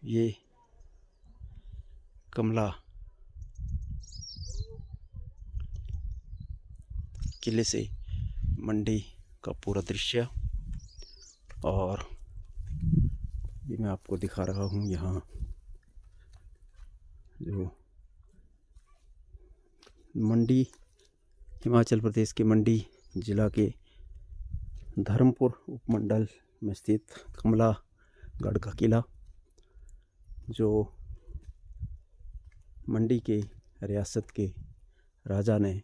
ये कमला किले से मंडी का पूरा दृश्य, और ये मैं आपको दिखा रहा हूँ यहाँ जो मंडी, हिमाचल प्रदेश के मंडी जिला के धर्मपुर उपमंडल में स्थित कमलागढ़ का किला, जो मंडी के रियासत के राजा ने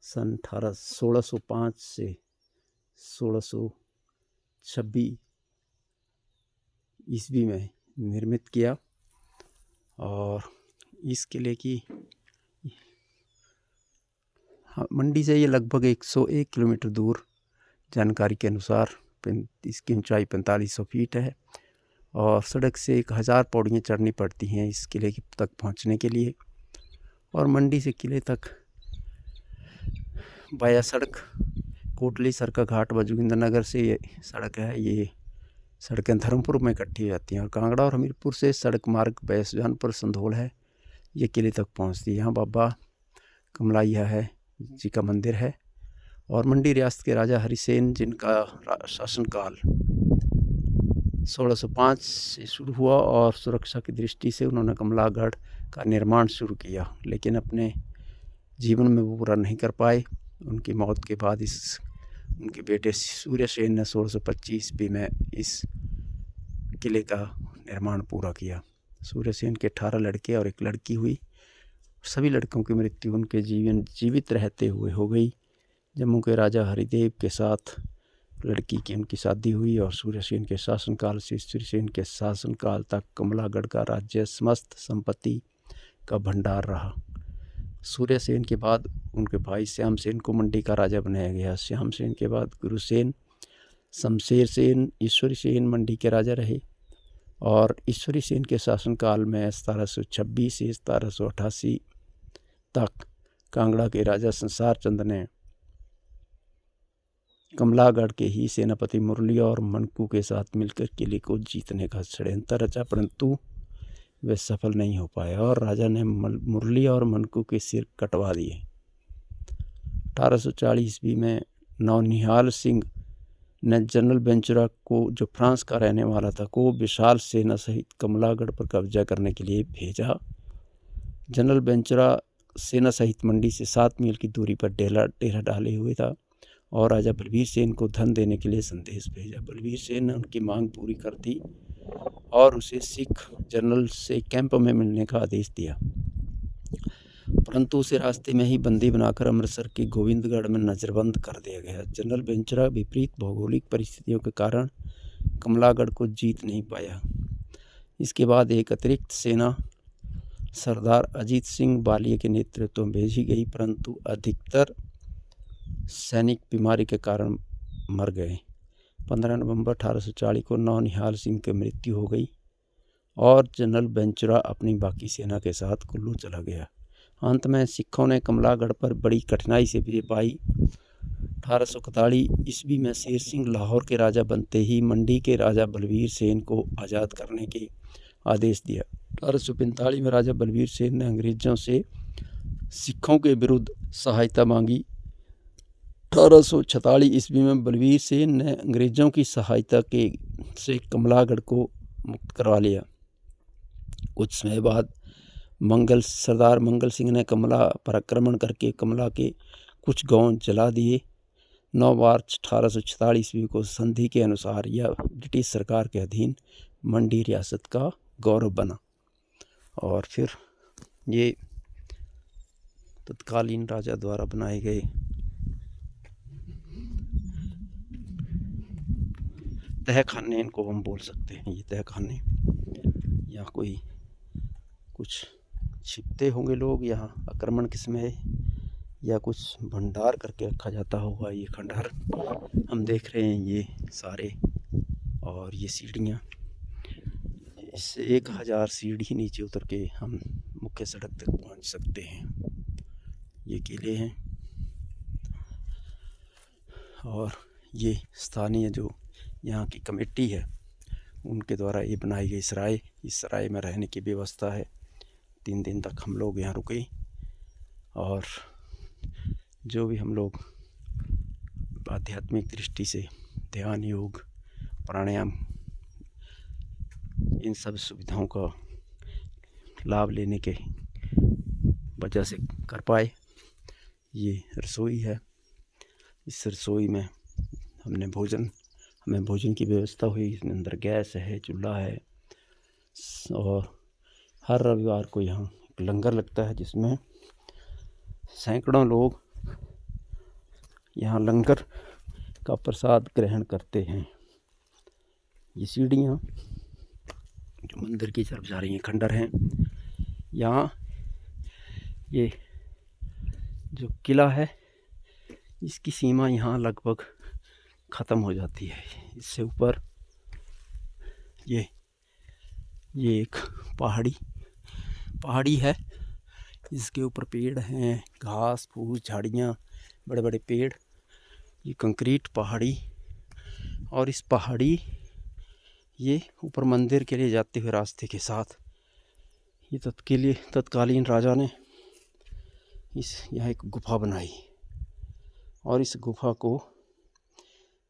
सन 1605 से 1626 ईस्वी में निर्मित किया। और इस किले की मंडी से ये लगभग 101 किलोमीटर दूर, जानकारी के अनुसार इसकी ऊंचाई 4500 फीट है, और सड़क से 1000 पौड़ियाँ चढ़नी पड़ती हैं इस किले तक पहुंचने के लिए। और मंडी से किले तक वाया सड़क कोटली सरका घाट व जोगिंद्रनगर से ये सड़क है, ये सड़कें धर्मपुर में इकट्ठी हो जाती हैं, और कांगड़ा और हमीरपुर से सड़क मार्ग बैसजानपुर संधोल है, ये किले तक पहुंचती है। यहाँ बाबा कमलाइया है जी का मंदिर है। और मंडी रियासत के राजा हरिसेन, जिनका शासनकाल 1605 से शुरू हुआ, और सुरक्षा की दृष्टि से उन्होंने कमलागढ़ का निर्माण शुरू किया, लेकिन अपने जीवन में वो पूरा नहीं कर पाए। उनकी मौत के बाद उनके बेटे सूर्यसेन ने 1625 ईस्वी में इस किले का निर्माण पूरा किया। सूर्यसेन के 18 लड़के और एक लड़की हुई। सभी लड़कों की मृत्यु उनके जीवित रहते हुए हो गई। जम्मू के राजा हरिदेव के साथ लड़की की उनकी शादी हुई, और सूर्यसेन के शासनकाल से सूर्यसेन के शासनकाल तक कमलागढ़ का राज्य समस्त संपत्ति का भंडार रहा। सूर्यसेन के बाद उनके भाई श्यामसेन को मंडी का राजा बनाया गया। श्यामसेन के बाद गुरुसेन, शमशेर सेन, ईश्वरी सेन मंडी के राजा रहे। और ईश्वरी सेन के शासनकाल में 1726 से 1788 तक कांगड़ा के राजा संसार चंद ने कमलागढ़ के ही सेनापति मुरली और मनकू के साथ मिलकर किले को जीतने का षड्यंत्र रचा, परंतु वे सफल नहीं हो पाए, और राजा ने मुरली और मनकू के सिर कटवा दिए। 1840 ईस्वी में नौनिहाल सिंह ने जनरल बेंचुरा को, जो फ्रांस का रहने वाला था, को विशाल सेना सहित कमलागढ़ पर कब्जा करने के लिए भेजा। जनरल बेंचुरा सेना सहित मंडी से 7 मील की दूरी पर डेरा डाले हुए था, और राजा बलबीर सेन को धन देने के लिए संदेश भेजा। बलबीर सेन ने उनकी मांग पूरी कर दी और उसे सिख जनरल से कैंप में मिलने का आदेश दिया, परंतु उसे रास्ते में ही बंदी बनाकर अमृतसर के गोविंदगढ़ में नज़रबंद कर दिया गया। जनरल बेंचुरा विपरीत भौगोलिक परिस्थितियों के कारण कमलागढ़ को जीत नहीं पाया। इसके बाद एक अतिरिक्त सेना सरदार अजीत सिंह बालिया के नेतृत्व में भेजी गई, परंतु अधिकतर सैनिक बीमारी के कारण मर गए। 15 नवंबर 1840 को नौनिहाल सिंह की मृत्यु हो गई, और जनरल बेंचुरा अपनी बाकी सेना के साथ कुल्लू चला गया। अंत में सिखों ने कमलागढ़ पर बड़ी कठिनाई से विजय पाई। 1841 ईस्वी में शेर सिंह लाहौर के राजा बनते ही मंडी के राजा बलबीर सेन को आज़ाद करने के आदेश दिया। 1845 में राजा बलबीर सेन ने अंग्रेज़ों से सिखों के विरुद्ध सहायता मांगी। 1846 ईस्वी में बलबीर सेन ने अंग्रेज़ों की सहायता से कमलागढ़ को मुक्त करवा लिया। कुछ समय बाद सरदार मंगल सिंह ने कमला पर आक्रमण करके कमला के कुछ गांव जला दिए। 9 मार्च 1846 ईस्वी को संधि के अनुसार यह ब्रिटिश सरकार के अधीन मंडी रियासत का गौरव बना। और फिर ये तत्कालीन राजा द्वारा बनाए गए तहखाने, इनको हम बोल सकते हैं, ये तहखाने, यहाँ कोई कुछ छिपते होंगे लोग यहाँ आक्रमण के समय, या कुछ भंडार करके रखा जाता होगा। ये खंडहर हम देख रहे हैं ये सारे, और ये सीढ़ियाँ, इससे 1000 सीढ़ी नीचे उतर के हम मुख्य सड़क तक पहुँच सकते हैं। ये किले हैं, और ये स्थानीय जो यहाँ की कमेटी है उनके द्वारा ये बनाई गई सराय। इस सराय में रहने की व्यवस्था है। 3 दिन तक हम लोग यहाँ रुके और जो भी हम लोग आध्यात्मिक दृष्टि से ध्यान, योग, प्राणायाम, इन सब सुविधाओं का लाभ लेने के वजह से कर पाए। ये रसोई है। इस रसोई में हमें भोजन की व्यवस्था हुई। इसमें अंदर गैस है, चूल्हा है और हर रविवार को यहाँ लंगर लगता है जिसमें सैकड़ों लोग यहाँ लंगर का प्रसाद ग्रहण करते हैं। ये सीढ़ियाँ जो मंदिर की तरफ जा रही हैं खंडर हैं। यहाँ ये जो किला है इसकी सीमा यहाँ लगभग ख़त्म हो जाती है। इससे ऊपर ये एक पहाड़ी है। इसके ऊपर पेड़ हैं, घास फूस, झाड़ियाँ, बड़े बड़े पेड़। ये कंक्रीट पहाड़ी और इस पहाड़ी ये ऊपर मंदिर के लिए जाते हुए रास्ते के साथ ये तत्कालीन राजा ने यहाँ एक गुफा बनाई और इस गुफा को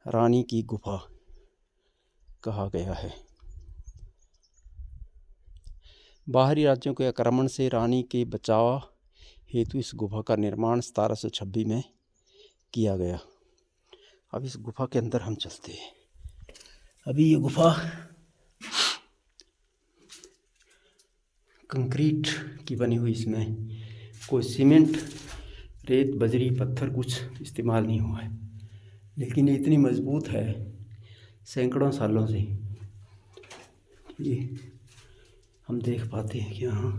रानी की गुफा कहा गया है। बाहरी राज्यों के आक्रमण से रानी के बचाव हेतु इस गुफा का निर्माण 1726 में किया गया। अब इस गुफा के अंदर हम चलते हैं। अभी ये गुफा कंक्रीट की बनी हुई, इसमें कोई सीमेंट, रेत, बजरी, पत्थर कुछ इस्तेमाल नहीं हुआ है, लेकिन ये इतनी मजबूत है सैकड़ों सालों से। ये हम देख पाते हैं कि यहाँ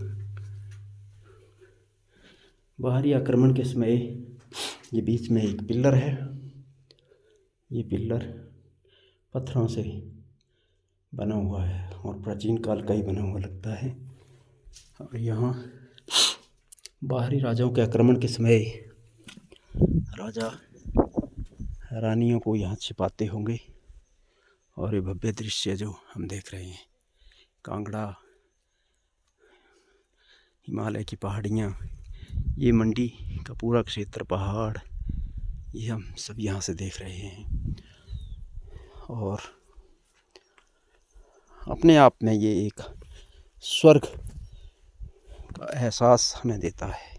बाहरी आक्रमण के समय ये बीच में एक पिलर है। ये पिलर पत्थरों से बना हुआ है और प्राचीन काल का ही बना हुआ लगता है। और यहाँ बाहरी राजाओं के आक्रमण के समय राजा रानियों को यहाँ छिपाते होंगे। और ये भव्य दृश्य जो हम देख रहे हैं, कांगड़ा, हिमालय की पहाड़ियाँ, ये मंडी का पूरा क्षेत्र, पहाड़, ये हम सब यहाँ से देख रहे हैं। और अपने आप में ये एक स्वर्ग का एहसास हमें देता है।